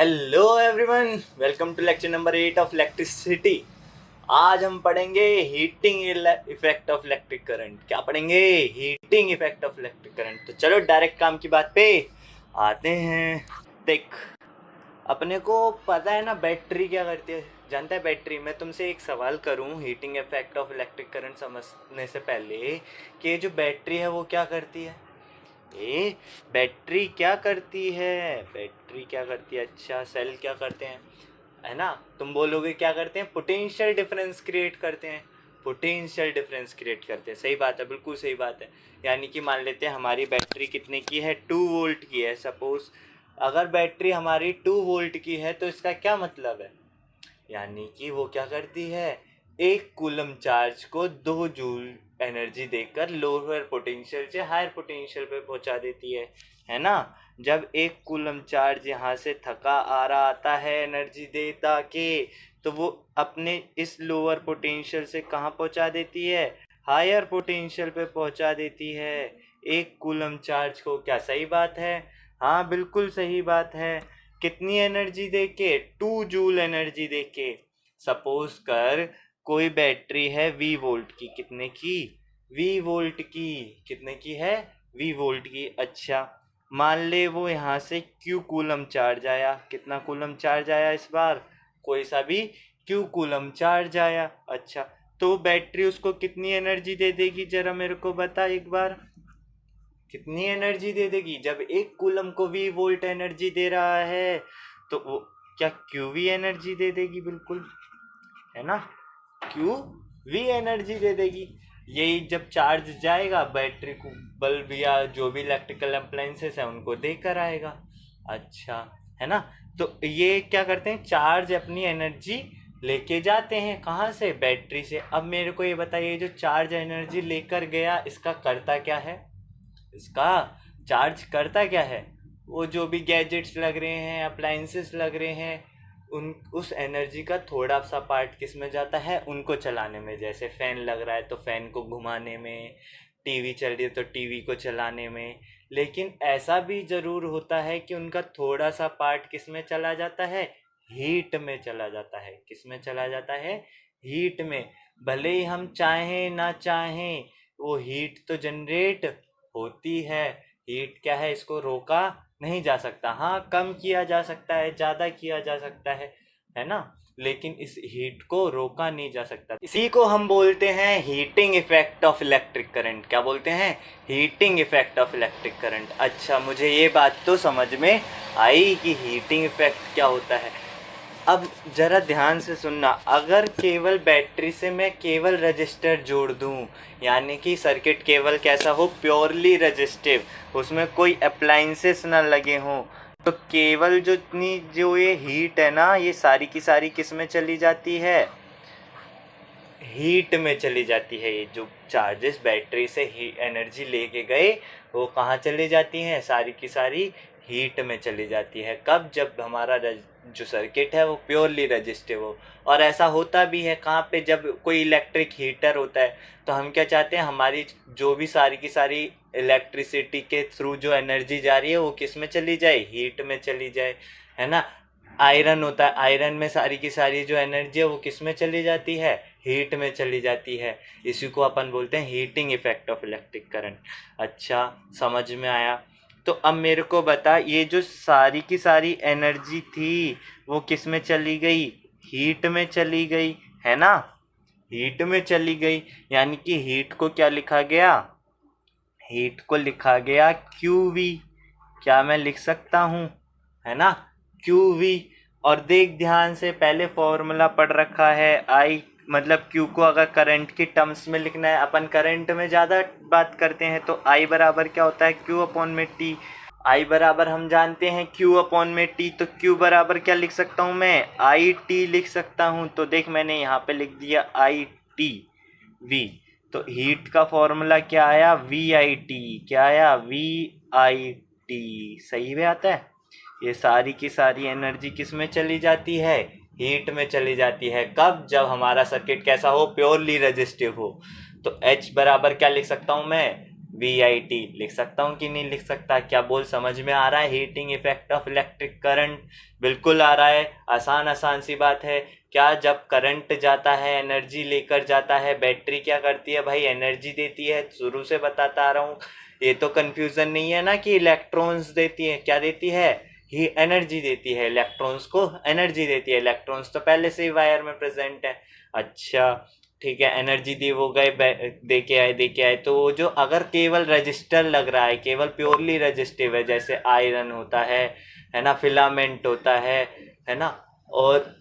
Hello everyone, welcome to lecture number 8 of electricity. आज हम पढ़ेंगे heating effect of electric current. क्या पढ़ेंगे? Heating effect of electric current. तो चलो डायरेक्ट काम की बात पे आते हैं। देख, अपने को पता है ना बैटरी क्या करती है। जानता है बैटरी? मैं तुमसे एक सवाल करूं heating effect of electric current समझने से पहले कि ये जो बैटरी है वो क्या करती है। बैटरी क्या करती है? बैटरी क्या करती है? अच्छा, सेल क्या करते हैं, है ना? तुम बोलोगे क्या करते हैं? पोटेंशियल डिफरेंस क्रिएट करते हैं। पोटेंशियल डिफरेंस क्रिएट करते हैं। सही बात है, बिल्कुल सही बात है। यानी कि मान लेते हैं हमारी बैटरी कितने की है, 2 वोल्ट की है सपोज। अगर बैटरी हमारी 2 वोल्ट की है तो इसका क्या मतलब है? यानी कि वो क्या करती है, 1 कूलम चार्ज को 2 जूल एनर्जी देकर लोअर पोटेंशियल से हायर पोटेंशियल पे पहुंचा देती है ना? जब 1 कूलम चार्ज यहाँ से थका आ रहा आता है एनर्जी देता के, तो वो अपने इस लोअर पोटेंशियल से कहाँ पहुंचा देती है? हायर पोटेंशियल पे पहुंचा देती है 1 कूलम चार्ज को। क्या सही बात है? हाँ, बिल्कुल सही बात है। कितनी एनर्जी देके? 2 जूल एनर्जी देके। सपोज कर कोई बैटरी है V वोल्ट की। कितने की? V वोल्ट की। कितने की है? V वोल्ट की। अच्छा, मान ले वो यहाँ से Q कूलम चार्ज आया। कितना कूलम चार्ज आया इस बार? कोई सा भी Q कूलम चार्ज आया। अच्छा, तो बैटरी उसको कितनी एनर्जी दे देगी, जरा मेरे को बता एक बार। कितनी एनर्जी दे देगी? जब 1 कूलम को V वोल्ट एनर्जी दे रहा है तो वो क्या QV एनर्जी दे देगी? बिल्कुल, है ना? QV एनर्जी दे देगी। यही जब चार्ज जाएगा बैटरी को, बल्ब या जो भी इलेक्ट्रिकल अप्लायंसेस है उनको देकर आएगा। अच्छा, है ना? तो ये क्या करते हैं, चार्ज अपनी एनर्जी लेके जाते हैं। कहाँ से? बैटरी से। अब मेरे को ये बताइए, जो चार्ज एनर्जी लेकर गया इसका करता क्या है? इसका चार्ज करता क्या है? वो जो भी गैजेट्स लग रहे हैं, अप्लायंसेस लग रहे हैं, उन उस एनर्जी का थोड़ा सा पार्ट किस में जाता है? उनको चलाने में। जैसे फैन लग रहा है तो फैन को घुमाने में, टीवी चल रही है तो टीवी को चलाने में। लेकिन ऐसा भी ज़रूर होता है कि उनका थोड़ा सा पार्ट किस में चला जाता है? हीट में चला जाता है। किस में चला जाता है? हीट में। भले ही हम चाहें ना चाहें, वो हीट तो जनरेट होती है। हीट क्या है, इसको रोका नहीं जा सकता। हाँ, कम किया जा सकता है, ज़्यादा किया जा सकता है ना? लेकिन इस हीट को रोका नहीं जा सकता। इसी को हम बोलते हैं heating effect of electric current. क्या बोलते हैं? Heating effect of electric current. अच्छा, मुझे ये बात तो समझ में आई कि हीटिंग इफेक्ट क्या होता है। अब ज़रा ध्यान से सुनना। अगर केवल बैटरी से मैं केवल रजिस्टर जोड़ दूं, यानी कि सर्किट केवल कैसा हो, प्योरली रजिस्टिव, उसमें कोई अप्लायंसेस ना लगे हों, तो केवल जो ये हीट है ना, ये सारी की सारी किस में चली जाती है? हीट में चली जाती है। ये जो चार्जेस बैटरी से ही एनर्जी लेके गए, वो कहाँ चली जाती हैं? सारी की सारी हीट में चली जाती है। कब? जब हमारा जो सर्किट है वो प्योरली रजिस्टिव हो। और ऐसा होता भी है कहाँ पे? जब कोई इलेक्ट्रिक हीटर होता है तो हम क्या चाहते हैं, हमारी जो भी सारी की सारी इलेक्ट्रिसिटी के थ्रू जो एनर्जी जा रही है वो किस में चली जाए? हीट में चली जाए, है ना? आयरन होता है, आयरन में सारी की सारी जो एनर्जी है वो किस में चली जाती है? हीट में चली जाती है। इसी को अपन बोलते हैं heating effect of electric current. अच्छा, समझ में आया? तो अब मेरे को बता, ये जो सारी की सारी एनर्जी थी वो किस में चली गई? हीट में चली गई, है ना? हीट में चली गई। यानी कि हीट को क्या लिखा गया? हीट को लिखा गया QV। क्या मैं लिख सकता हूँ? है ना? QV। और देख ध्यान से, पहले फॉर्मूला पढ़ रखा है। I मतलब Q को अगर करंट की टर्म्स में लिखना है, अपन करंट में ज़्यादा बात करते हैं, तो I बराबर क्या होता है? Q अपॉन में T। I बराबर हम जानते हैं Q अपॉन में T, तो Q बराबर क्या लिख सकता हूँ मैं? IT लिख सकता हूँ। तो देख, मैंने यहाँ पे लिख दिया IT V। तो हीट का फॉर्मूला क्या आया? VIT। क्या आया? VIT। सही में आता है? ये सारी की सारी एनर्जी किस में चली जाती है? हीट में चली जाती है। कब? जब हमारा सर्किट कैसा हो? प्योरली रेजिस्टिव हो। तो H बराबर क्या लिख सकता हूँ मैं? VIT लिख सकता हूँ कि नहीं लिख सकता? क्या बोल समझ में आ रहा है? Heating effect of electric current बिल्कुल आ रहा है। आसान आसान सी बात है। क्या जब करंट जाता है, एनर्जी लेकर जाता है, बैटरी क्या करती है भाई? एनर्जी देती है। शुरू से बताता आ रहा हूँ, ये तो कंफ्यूजन नहीं है ना कि इलेक्ट्रॉन्स देती है। क्या देती है? ही एनर्जी देती है। इलेक्ट्रॉन्स को एनर्जी देती है। इलेक्ट्रॉन्स तो पहले से ही वायर में प्रेजेंट है। अच्छा ठीक है, एनर्जी दी, वो गए दे के आए। तो जो अगर केवल रजिस्टर लग रहा है, केवल प्योरली रजिस्टिव है, जैसे आयरन होता है ना, फिलामेंट होता है ना, और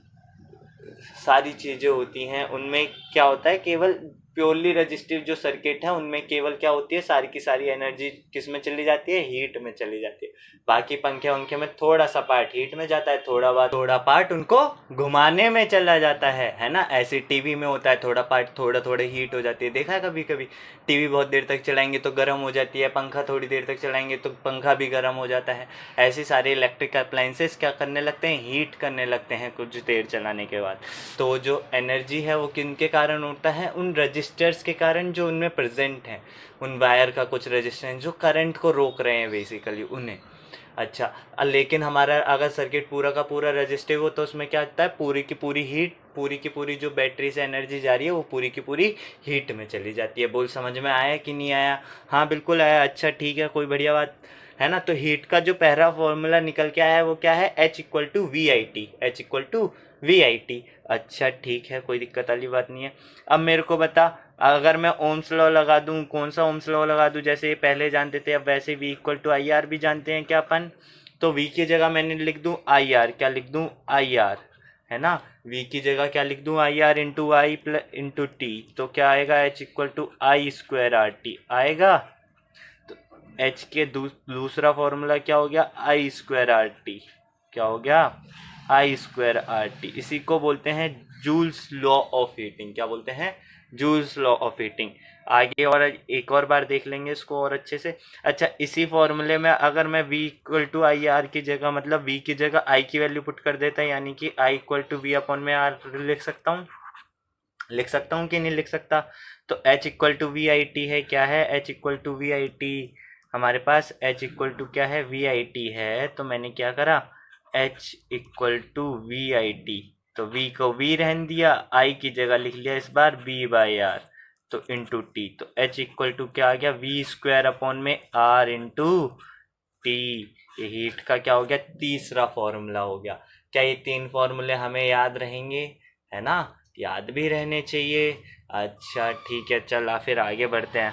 सारी चीज़ें होती हैं, उनमें क्या होता है, केवल प्योरली रजिस्टिव जो सर्किट है उनमें केवल क्या होती है, सारी की सारी एनर्जी किस में चली जाती है? हीट में चली जाती है। बाकी पंखे वंखे में थोड़ा सा पार्ट हीट में जाता है, थोड़ा पार्ट उनको घुमाने में चला जाता है ना। ऐसे टीवी में होता है, थोड़ा पार्ट थोड़ा हीट हो जाती है। देखा है कभी कभी? टीवी बहुत देर तक चलाएंगे तो गर्म हो जाती है, पंखा थोड़ी देर तक चलाएंगे तो पंखा भी गर्म हो जाता है। ऐसे सारे इलेक्ट्रिक अप्लाइंसेस क्या करने लगते हैं? हीट करने लगते हैं कुछ देर चलाने के बाद। तो जो एनर्जी है वो किन के कारण होता है? उन रजिस्टर्स के कारण जो उनमें प्रेजेंट हैं, उन वायर का कुछ रजिस्टेंस जो करंट को रोक रहे हैं बेसिकली, उन्हें। अच्छा, लेकिन हमारा अगर सर्किट पूरा का पूरा रजिस्टिव हो तो उसमें क्या होता है? पूरी की पूरी हीट, पूरी की पूरी जो बैटरी से एनर्जी जा रही है वो पूरी की पूरी हीट में चली जाती है। बोल समझ में आया कि नहीं आया? हाँ बिल्कुल आया। अच्छा ठीक है, कोई बढ़िया बात है ना। तो हीट का जो पहला फॉर्मूला निकल के आया है वो क्या है? H=VIT। H=VIT। अच्छा ठीक है, कोई दिक्कत वाली बात नहीं है। अब मेरे को बता, अगर मैं ओम्स लॉ लगा दूं, कौन सा ओम्स लॉ लगा दूं? जैसे ये पहले जानते थे, अब वैसे V=IR भी जानते हैं क्या अपन? तो V की जगह मैंने लिख दूं IR। क्या लिख दूं? IR, है ना। V की जगह क्या लिख दूं? IR इंटू आई प्लस इंटू टी। तो क्या आएगा? H=I²RT आएगा। तो H के दूसरा फॉर्मूला क्या हो गया? I²RT। क्या हो गया? I²RT। इसी को बोलते हैं जूल्स लॉ ऑफ हीटिंग। क्या बोलते हैं? Joules law of heating. आगे और एक और बार देख लेंगे इसको और अच्छे से। अच्छा, इसी फॉर्मूले में अगर मैं V=IR की जगह, मतलब V की जगह I की वैल्यू पुट कर देता, यानी कि I=V/R लिख सकता हूँ कि नहीं लिख सकता? तो H=VIT है। क्या है? H=VIT। हमारे पास क्या है? VIT है। तो मैंने क्या करा? H=VIT। तो V को V रहने दिया, I की जगह लिख लिया इस बार V/R, तो इंटू टी। तो H क्या आ गया? V² into T. ये हीट का क्या हो गया? तीसरा फॉर्मूला हो गया। क्या ये 3 फॉर्मूले हमें याद रहेंगे? है ना, याद भी रहने चाहिए। अच्छा ठीक है, चल फिर आगे बढ़ते हैं।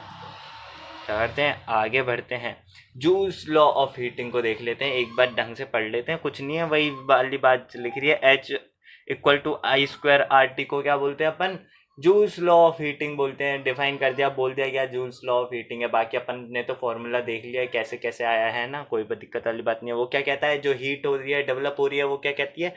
क्या करते हैं? आगे बढ़ते हैं। जूल्स लॉ ऑफ हीटिंग को देख लेते हैं, एक बार ढंग से पढ़ लेते हैं। कुछ नहीं है, वही वाली बात लिख रही है। H=I²RT को क्या बोलते हैं अपन? जूल्स लॉ ऑफ हीटिंग बोलते हैं। डिफाइन कर दिया, बोल दिया क्या जूल्स लॉ ऑफ हीटिंग है। बाकी अपन ने तो फॉर्मूला देख लिया है कैसे कैसे आया है ना, कोई दिक्कत वाली बात नहीं है। वो क्या कहता है? जो हीट हो रही है, डेवलप हो रही है, वो क्या कहती है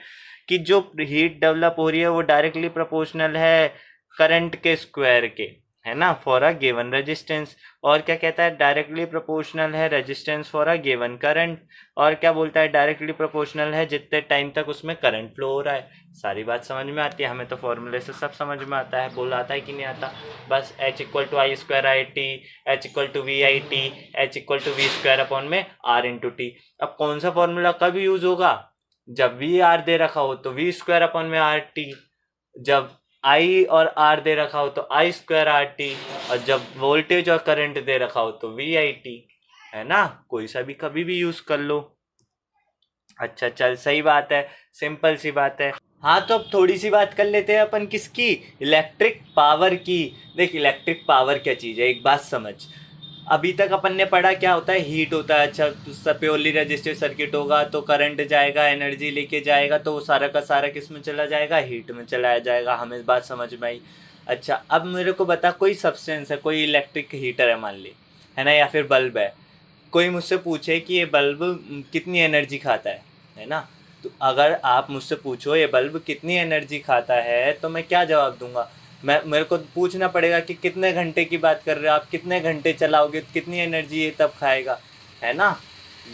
कि जो हीट डेवलप हो रही है वो डायरेक्टली प्रोपोर्शनल है करंट के स्क्वायर के, है ना, फॉर अ गिवन रेजिस्टेंस। और क्या कहता है? डायरेक्टली प्रोपोर्शनल है resistance for a given current. और क्या बोलता है? डायरेक्टली प्रोपोर्शनल है जितने टाइम तक उसमें करंट फ्लो हो रहा है। सारी बात समझ में आती है हमें, तो फॉर्मूले से सब समझ में आता है। बोल आता है कि नहीं आता? बस H=I²RT, H=VIT, H=V²/R into T. अब कौन सा फॉर्मूला कब यूज होगा? जब VR दे रखा हो तो V²/RT, जब I और R दे रखा हो तो I²RT, और जब वोल्टेज और करंट दे रखा हो तो VIT, है ना। कोई सा भी कभी भी यूज कर लो। अच्छा चल, सही बात है, सिंपल सी बात है। हाँ तो अब थोड़ी सी बात कर लेते हैं अपन किसकी? इलेक्ट्रिक पावर की। देख, इलेक्ट्रिक पावर क्या चीज़ है, एक बात समझ। अभी तक अपन ने पढ़ा क्या होता है? हीट होता है। अच्छा, तो प्योरली रेजिस्टिव सर्किट होगा तो करंट जाएगा, एनर्जी लेके जाएगा, तो सारा का सारा किस में चला जाएगा? हीट में चलाया जाएगा। हमें इस बात समझ में आई। अच्छा, अब मेरे को बता, कोई सब्सटेंस है, कोई इलेक्ट्रिक हीटर है मान ली, है ना, या फिर बल्ब है। कोई मुझसे पूछे कि ये बल्ब कितनी एनर्जी खाता है ना। तो अगर आप मुझसे पूछो ये बल्ब कितनी एनर्जी खाता है, तो मैं क्या जवाब दूंगा? मेरे को पूछना पड़ेगा कि कितने घंटे की बात कर रहे हो आप, कितने घंटे चलाओगे, कितनी एनर्जी ये तब खाएगा, है ना,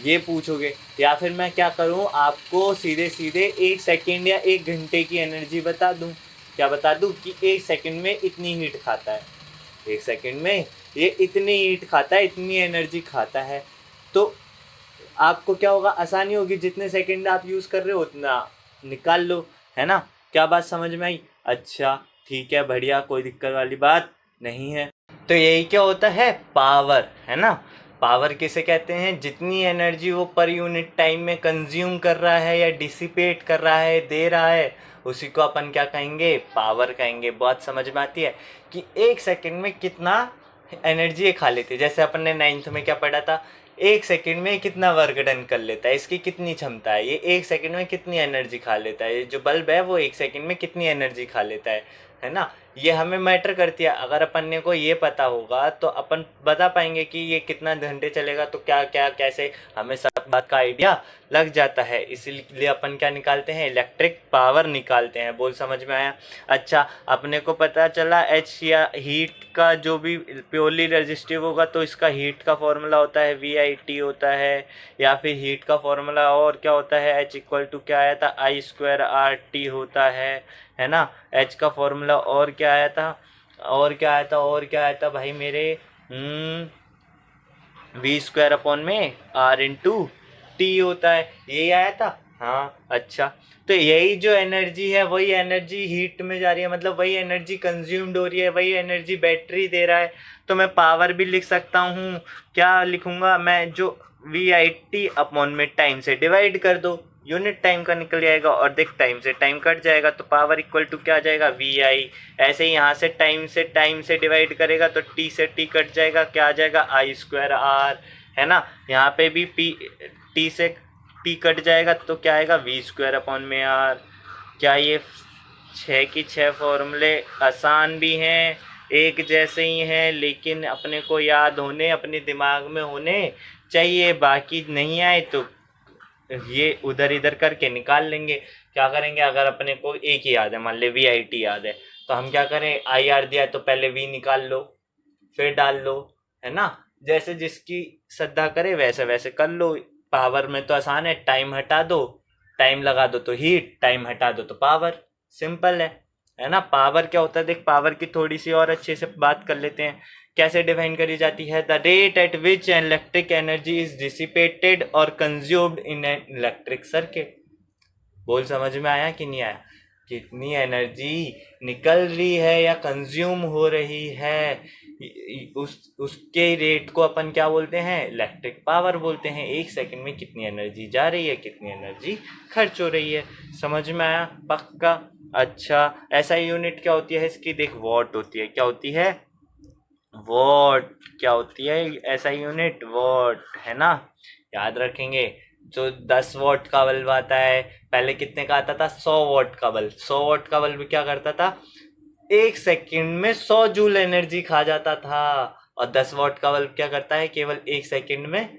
ये पूछोगे। या फिर मैं क्या करूँ, आपको सीधे सीधे 1 सेकेंड या 1 घंटे की एनर्जी बता दूँ। क्या बता दूँ? कि 1 सेकेंड में इतनी हीट खाता है, 1 सेकेंड में ये इतनी हीट खाता है, इतनी एनर्जी खाता है, तो आपको क्या होगा, आसानी होगी, जितने सेकंड आप यूज़ कर रहे हो उतना निकाल लो, है ना। क्या बात समझ में आई? अच्छा ठीक है, बढ़िया, कोई दिक्कत वाली बात नहीं है। तो यही क्या होता है, पावर, है ना। पावर किसे कहते हैं, जितनी एनर्जी वो पर यूनिट टाइम में कंज्यूम कर रहा है या डिसिपेट कर रहा है, दे रहा है, उसी को अपन क्या कहेंगे, पावर कहेंगे। बहुत समझ में आती है कि एक सेकंड में कितना एनर्जी ये खा लेती है। जैसे अपन ने 9th में क्या पढ़ा था, एक सेकंड में कितना वर्क डन कर लेता है, इसकी कितनी क्षमता है, ये एक सेकंड में कितनी एनर्जी खा लेता है, ये जो बल्ब है वो एक सेकंड में कितनी एनर्जी खा लेता है ना। ये हमें मैटर करती है। अगर अपन ने को ये पता होगा तो अपन बता पाएंगे कि ये कितना घंटे चलेगा, तो क्या क्या कैसे, हमें सब बात का आइडिया लग जाता है। इसीलिए अपन क्या निकालते हैं, इलेक्ट्रिक पावर निकालते हैं। बोल समझ में आया? अच्छा, अपने को पता चला एच या हीट का जो भी प्योरली रेजिस्टिव होगा तो इसका हीट का फॉर्मूला होता है VIT होता है, या फिर हीट का फॉर्मूला और क्या होता है, H इक्वल टू क्या आया था, I²RT होता है ना। H का फॉर्मूला और क्या आया था, और क्या आया था भाई मेरे, V²/R/T होता है, यही आया था। हाँ अच्छा, तो यही जो एनर्जी है वही एनर्जी हीट में जा रही है, मतलब वही एनर्जी कंज्यूम्ड हो रही है, वही एनर्जी बैटरी दे रहा है। तो मैं पावर भी लिख सकता हूँ, क्या लिखूँगा मैं, जो VIT में टाइम से डिवाइड कर दो, यूनिट टाइम का निकल जाएगा, और देख टाइम से टाइम कट जाएगा तो पावर इक्वल टू क्या आ जाएगा, VI। ऐसे ही यहाँ से टाइम से डिवाइड करेगा तो T से T कट जाएगा, क्या आ जाएगा, I²R, है ना। यहाँ पे भी T से T कट जाएगा तो क्या आएगा, V²/R। क्या ये 6 की 6 फॉर्मूले आसान भी हैं, एक जैसे ही हैं, लेकिन अपने को याद होने, अपने दिमाग में होने चाहिए। बाकी नहीं आए तो ये उधर इधर करके निकाल लेंगे। क्या करेंगे, अगर अपने को एक ही याद है, मान ले VIT याद है, तो हम क्या करें, IR दिया है तो पहले V निकाल लो, फिर डाल लो, है ना। जैसे जिसकी श्रद्धा करे वैसे वैसे कर लो। पावर में तो आसान है, टाइम हटा दो, टाइम लगा दो तो हीट, टाइम हटा दो तो पावर, सिंपल है ना। पावर क्या होता है, देख पावर की थोड़ी सी और अच्छे से बात कर लेते हैं। कैसे डिफाइन करी जाती है, the rate at which an electric energy is dissipated और consumed in an electric circuit. बोल समझ में आया कि नहीं आया, कितनी एनर्जी निकल रही है या कंज्यूम हो रही है, उसके रेट को अपन क्या बोलते हैं, इलेक्ट्रिक पावर बोलते हैं। एक सेकंड में कितनी एनर्जी जा रही है, कितनी एनर्जी खर्च हो रही है। समझ में आया पक्का? अच्छा, ऐसा यूनिट क्या होती है इसकी, देख वॉट होती है। क्या होती है, वॉट। क्या होती है ऐसा यूनिट, वॉट, है ना। याद रखेंगे। जो 10 वॉट का बल्ब आता है, पहले कितने का आता था, 100 वॉट का बल्ब। 100 वॉट का बल्ब क्या करता था, एक सेकंड में 100 जूल एनर्जी खा जाता था। और 10 वॉट का बल्ब क्या करता है, केवल एक सेकंड में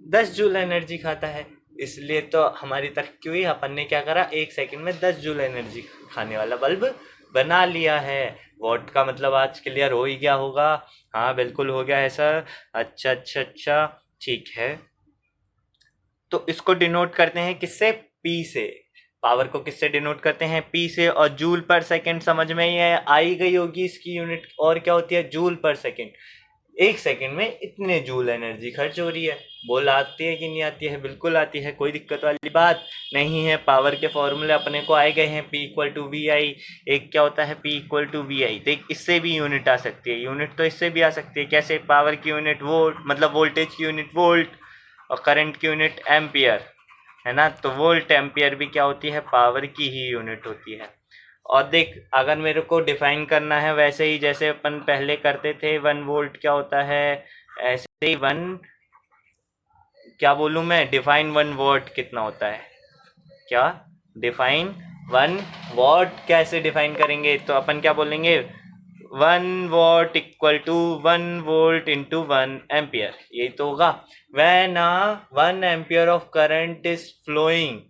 10 जूल एनर्जी खाता है। इसलिए तो हमारी तरक्की हुई, अपन ने क्या करा, एक सेकंड में 10 जूल एनर्जी खाने वाला बल्ब बना लिया है। वॉट का मतलब आज क्लियर हो ही गया होगा। हाँ बिल्कुल हो गया है सर। अच्छा अच्छा अच्छा, ठीक है। तो इसको डिनोट करते हैं किससे, पी से। पावर को किससे डिनोट करते हैं, पी से। और जूल पर सेकंड समझ में ही है, आई गई होगी इसकी यूनिट, और क्या होती है, जूल पर सेकंड। एक सेकंड में इतने जूल एनर्जी खर्च हो रही है। बोल आती है कि नहीं आती है, बिल्कुल आती है, कोई दिक्कत वाली बात नहीं है। पावर के फॉर्मूले अपने को आए गए हैं, P=VI। एक क्या होता है, P=VI। देख इससे भी यूनिट आ सकती है, यूनिट तो इससे भी आ सकती है। कैसे, पावर की यूनिट वोल्ट, मतलब वोल्टेज की यूनिट वोल्ट, और करंट की यूनिट एम्पियर, है ना। तो वोल्ट एम्पियर भी क्या होती है, पावर की ही यूनिट होती है। और देख, अगर मेरे को डिफाइन करना है वैसे ही जैसे अपन पहले करते थे, 1 वोल्ट क्या होता है, ऐसे ही 1, क्या बोलूँ मैं, डिफाइन 1 वॉट कितना होता है, क्या डिफाइन 1 वॉट कैसे डिफाइन करेंगे, तो अपन क्या बोलेंगे, 1 watt equal to 1 volt into 1 ampere, यही तो होगा। When 1 ampere of current is flowing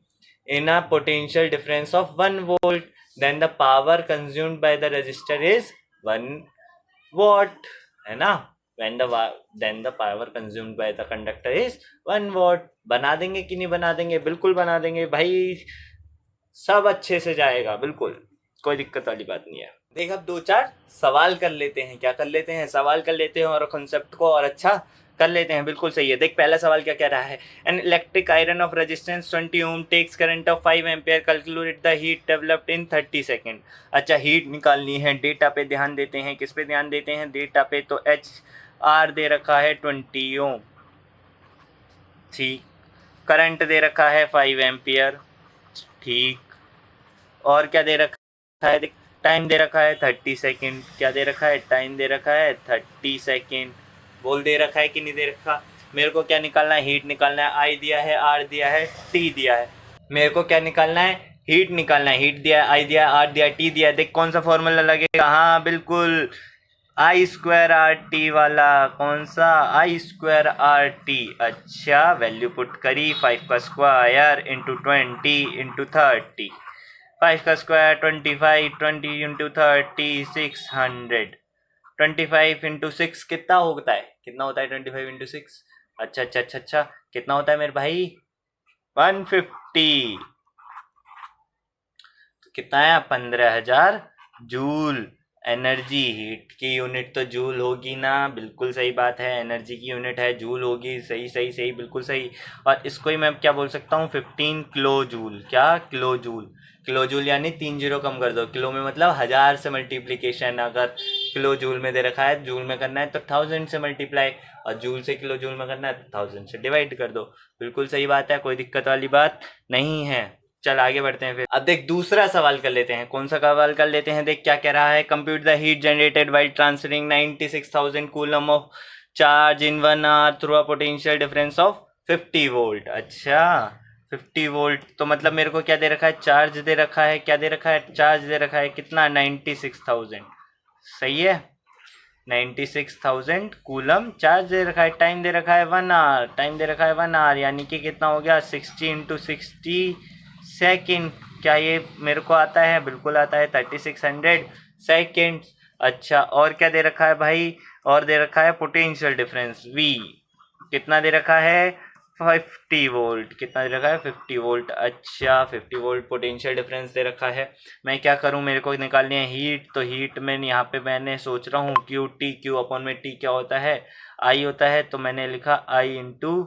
in a potential difference of 1 volt, then the power consumed by the resistor is 1 watt, है ना। then the power consumed by the conductor is 1 watt। बना देंगे कि नहीं बना देंगे, बिल्कुल बना देंगे भाई, सब अच्छे से जाएगा, बिल्कुल कोई दिक्कत वाली बात नहीं है। देख अब दो चार सवाल कर लेते हैं, क्या कर लेते हैं, सवाल कर लेते हैं और कॉन्सेप्ट को और अच्छा कर लेते हैं। बिल्कुल सही है। देख पहला सवाल क्या कह रहा है, an electric iron of resistance 20 ohm takes current of 5 ampere, calculate the heat developed in 30 second. अच्छा हीट निकालनी है, डेटा पे ध्यान देते हैं। किस पे ध्यान देते हैं, डेटा पे। तो एच आर दे रखा है 20 ओम, ठीक। करंट दे रखा है 5 एम्पियर, ठीक। और क्या दे रखा है, टाइम दे रखा है 30 सेकेंड। क्या दे रखा है, टाइम दे रखा है 30 सेकेंड। बोल दे रखा है कि नहीं दे रखा। मेरे को क्या निकालना है, हीट निकालना है। आई दिया है, आर दिया है, टी दिया है। मेरे को क्या निकालना है, हीट निकालना है। हीट दिया है, आई दिया है, आर दिया है, टी दिया है। देख कौन सा फॉर्मूला लगेगा, हाँ बिल्कुल आई स्क्वायर आर टी वाला। कौन सा, आई स्क्वायर आर टी। अच्छा वैल्यू पुट करी, 5 का स्क्वायर इंटू 20 इंटू 30। 5 का स्क्वायर 25, 20 इंटू 30 600। 25 इंटू 6 कितना होता है, कितना होता है 25 इंटू 6। अच्छा अच्छा अच्छा अच्छा, कितना होता है मेरे भाई, 150। तो कितना है, 15,000 जूल। एनर्जी, हीट की यूनिट तो जूल होगी ना, बिल्कुल सही बात है। एनर्जी की यूनिट है जूल होगी, सही सही सही, बिल्कुल सही। और इसको ही मैं क्या बोल सकता हूँ, 15 किलो जूल। क्या, किलो जूल। किलो जूल यानी 3 जीरो कम कर दो, किलो में मतलब 1000 से मल्टीप्लीकेशन। अगर किलो जूल में दे रखा है, जूल में करना है तो 1000 से मल्टीप्लाई, और जूल से किलो जूल में करना है तो 1000 से डिवाइड कर दो। बिल्कुल सही बात है, कोई दिक्कत वाली बात नहीं है। चल आगे बढ़ते हैं फिर। अब देख दूसरा सवाल कर लेते हैं। कौन सा सवाल कर लेते हैं, देख क्या कह रहा है, compute the heat generated while transferring 96,000 coulomb of charge in 1 hour through a potential difference of 50 volt. अच्छा 50 वोल्ट तो मतलब मेरे को क्या दे रखा है, चार्ज दे रखा है। क्या दे रखा है, चार्ज दे रखा है। कितना, 96,000। सही है, 96,000 कूलम चार्ज दे रखा है। टाइम दे रखा है 1 आवर, टाइम दे रखा है 1 आवर, यानी कि कितना हो गया, 60 इंटू 60 सेकेंड। क्या ये मेरे को आता है, बिल्कुल आता है, 3600 सेकेंड। अच्छा और क्या दे रखा है भाई, और दे रखा है पोटेंशियल डिफरेंस V। कितना दे रखा है, 50 वोल्ट। कितना दे रखा है, 50 वोल्ट। अच्छा 50 वोल्ट पोटेंशियल डिफरेंस दे रखा है। मैं क्या करूं, मेरे को निकालनी है हीट। तो हीट में यहाँ पे मैंने सोच रहा हूँ क्यू टी, क्यू अपॉन में टी क्या होता है, आई होता है। तो मैंने लिखा आई इंटू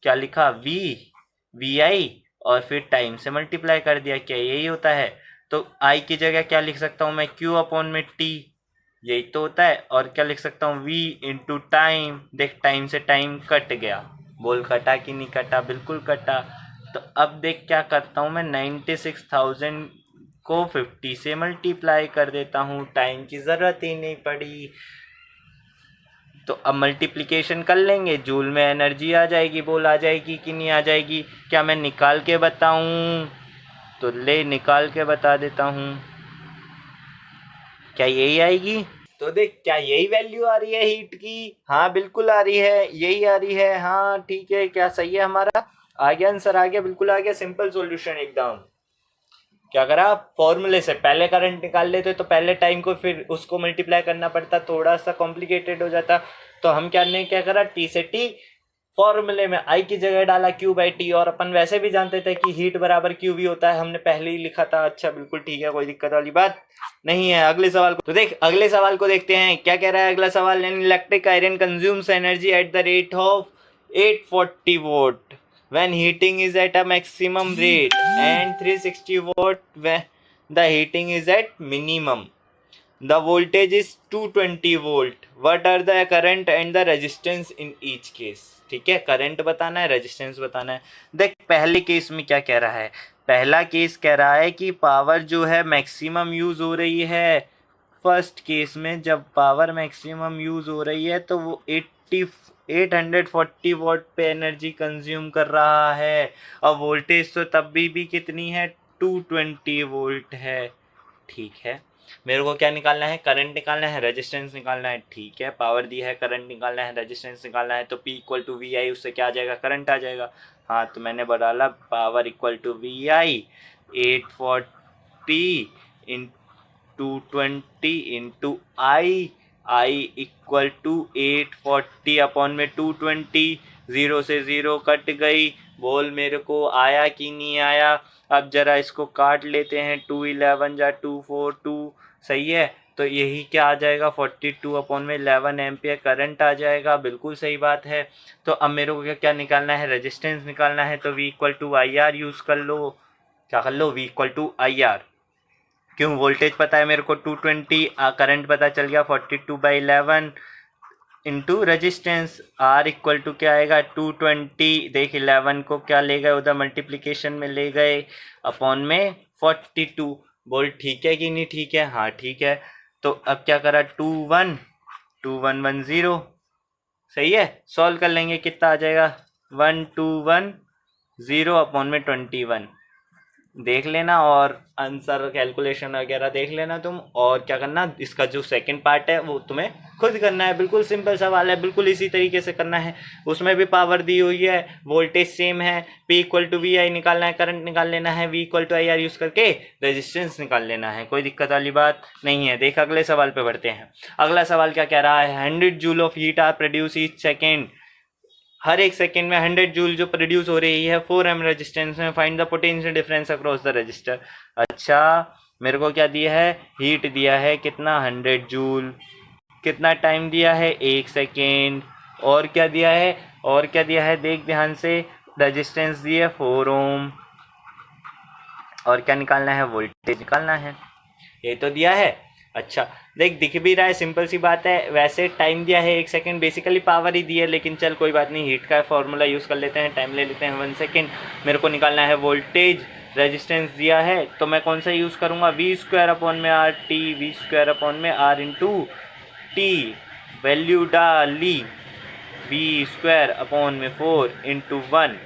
क्या लिखा, वी आई, और फिर टाइम से मल्टीप्लाई कर दिया। क्या यही होता है। तो आई की जगह क्या लिख सकता हूँ मैं, क्यू अपॉन में टी, यही तो होता है। और क्या लिख सकता हूँ, v इंटू टाइम। देख टाइम से टाइम कट गया, बोल कटा कि नहीं कटा, बिल्कुल कटा। तो अब देख क्या करता हूँ मैं, 96,000 को 50 से मल्टीप्लाई कर देता हूँ, टाइम की ज़रूरत ही नहीं पड़ी। तो अब मल्टीप्लिकेशन कर लेंगे, जूल में एनर्जी आ जाएगी, बोल आ जाएगी कि नहीं आ जाएगी। क्या मैं निकाल के बताऊँ, तो ले निकाल के बता देता हूँ। क्या यही आएगी, तो देख क्या यही वैल्यू आ रही है हीट की, हाँ बिल्कुल आ रही है, यही आ रही है। हाँ ठीक है, क्या सही है हमारा, आ गया आंसर, आ गया, बिल्कुल आ गया। सिंपल सॉल्यूशन एकदम। क्या करा, फॉर्मूले से पहले करंट निकाल लेते तो पहले टाइम को फिर उसको मल्टीप्लाई करना पड़ता, थोड़ा सा कॉम्प्लिकेटेड हो जाता। तो हम क्या करा, टी से टी, फॉर्मूले में आई की जगह डाला क्यू बाई टी। और अपन वैसे भी जानते थे कि हीट बराबर क्यू भी होता है, हमने पहले ही लिखा था। अच्छा बिल्कुल ठीक है, कोई दिक्कत वाली बात नहीं है। अगले सवाल को तो देख, अगले सवाल को देखते हैं क्या कह रहा है अगला सवाल। N electric iron consumes energy at the rate of 840 vote when heating is at a maximum rate and 360 watt when the heating is at minimum. The voltage is 220 volt. What are the current and the resistance in each case? ठीक है, current बताना है, resistance बताना है। देख पहले case में क्या कह रहा है, पहला केस कह रहा है कि पावर जो है मैक्सिमम यूज हो रही है। फर्स्ट केस में जब पावर मैक्सिमम यूज हो रही है तो वो 840 वॉट पे एनर्जी कंज्यूम कर रहा है। और वोल्टेज तो तब भी कितनी है, 220 वोल्ट है। ठीक है, मेरे को क्या निकालना है, करंट निकालना है, रेजिस्टेंस निकालना है। ठीक है, पावर दी है, करंट निकालना है, रेजिस्टेंस निकालना है। तो P इक्वल टू वी आई, उससे क्या आ जाएगा, करंट आ जाएगा। हाँ तो मैंने डाला power equal to V I 840 into 20 into I equal to 840 upon में 220। 0 से 0 कट गई, बोल मेरे को आया कि नहीं आया। अब जरा इसको काट लेते हैं, 2 11 जा 2 4 2, सही है। तो यही क्या आ जाएगा 42/11 एम्पियर करंट आ जाएगा। बिल्कुल सही बात है। तो अब मेरे को क्या निकालना है, रेजिस्टेंस निकालना है। तो V=IR यूज़ कर लो। क्या कर लो, V=IR। क्यों, वोल्टेज पता है मेरे को 220, करंट पता चल गया 42/11 into resistance. R equal to क्या आएगा 220, देख 11 को क्या ले गए उधर मल्टीप्लिकेशन में ले गए, अपॉन में 42। बोल ठीक है कि नहीं ठीक है? हाँ ठीक है। तो अब क्या करा 2110, सही है। सॉल्व कर लेंगे, कितना आ जाएगा 1210 अपॉन में 21। देख लेना और आंसर कैलकुलेशन वगैरह देख लेना तुम। और क्या करना, इसका जो सेकंड पार्ट है वो तुम्हें खुद करना है। बिल्कुल सिंपल सवाल है, बिल्कुल इसी तरीके से करना है। उसमें भी पावर दी हुई है, वोल्टेज सेम है, P=VI निकालना है, करंट निकाल लेना है, V=IR यूज करके रेजिस्टेंस निकाल लेना है। कोई दिक्कत वाली बात नहीं है। देख अगले सवाल पे बढ़ते हैं। अगला सवाल क्या कह रहा है, 100 joule of heat are produce each second. हर एक सेकेंड में 100 जूल जो प्रोड्यूस हो रही है 4 ohm रेजिस्टेंस में। Find the potential difference across the register. अच्छा, मेरे को क्या दिया है, हीट दिया है कितना 100 जूल, कितना टाइम दिया है 1 सेकेंड, और क्या दिया है, और क्या दिया है देख ध्यान से, रेजिस्टेंस दी है 4 ohm, और क्या निकालना है, वोल्टेज निकालना है। ये तो दिया है। अच्छा देख, दिख भी रहा है, सिंपल सी बात है। वैसे टाइम दिया है 1 सेकेंड, बेसिकली पावर ही दी है, लेकिन चल कोई बात नहीं, हीट का फॉर्मूला यूज़ कर लेते हैं। टाइम ले लेते हैं 1 सेकेंड। मेरे को निकालना है वोल्टेज, रेजिस्टेंस दिया है तो मैं कौन सा यूज़ करूँगा, V²/RT, V²/R into T, value डाली V²/4 इंटू 1।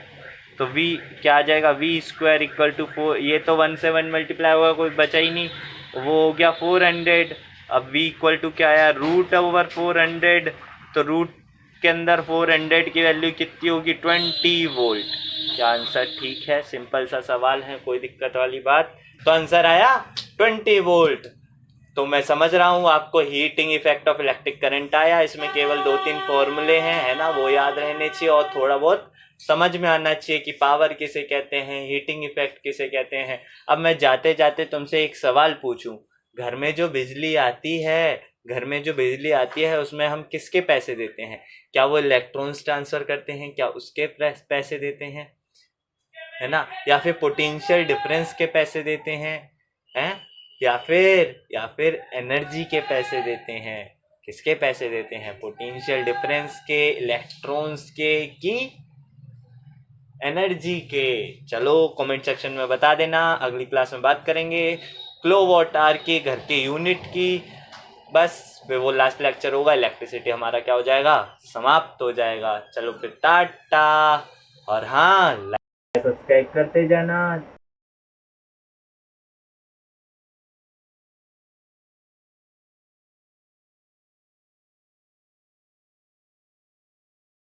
तो V क्या आ जाएगा, V² इक्वल टू 4, ये तो 1 से 1 मल्टीप्लाई होगा, कोई बचा ही नहीं, वो हो गया 400। अब V इक्वल टू क्या आया, √400। तो रूट के अंदर 400 की वैल्यू कितनी होगी, 20 वोल्ट। क्या आंसर ठीक है? सिंपल सा सवाल है, कोई दिक्कत वाली बात। तो आंसर आया 20 वोल्ट। तो मैं समझ रहा हूँ आपको heating effect of electric current आया। इसमें केवल 2-3 फॉर्मूले हैं, है ना, वो याद रहने चाहिए और थोड़ा बहुत समझ में आना चाहिए कि पावर किसे कहते हैं, हीटिंग इफेक्ट किसे कहते हैं। अब मैं जाते जाते तुमसे एक सवाल पूछूं, घर में जो बिजली आती है, घर में जो बिजली आती है उसमें हम किसके पैसे देते हैं? क्या वो इलेक्ट्रॉन्स ट्रांसफर करते हैं, क्या उसके पैसे देते हैं, है ना, या फिर पोटेंशियल डिफरेंस के पैसे देते हैं, या फिर एनर्जी के पैसे देते हैं? किसके पैसे देते हैं, पोटेंशियल डिफरेंस के, इलेक्ट्रॉन्स के, की एनर्जी के? चलो कमेंट सेक्शन में बता देना, अगली क्लास में बात करेंगे किलोवाट आवर की, घर के यूनिट की। बस फिर वो लास्ट लेक्चर होगा, इलेक्ट्रिसिटी हमारा क्या हो जाएगा, समाप्त हो जाएगा। चलो फिर टाटा, और हाँ सब्सक्राइब करते जाना।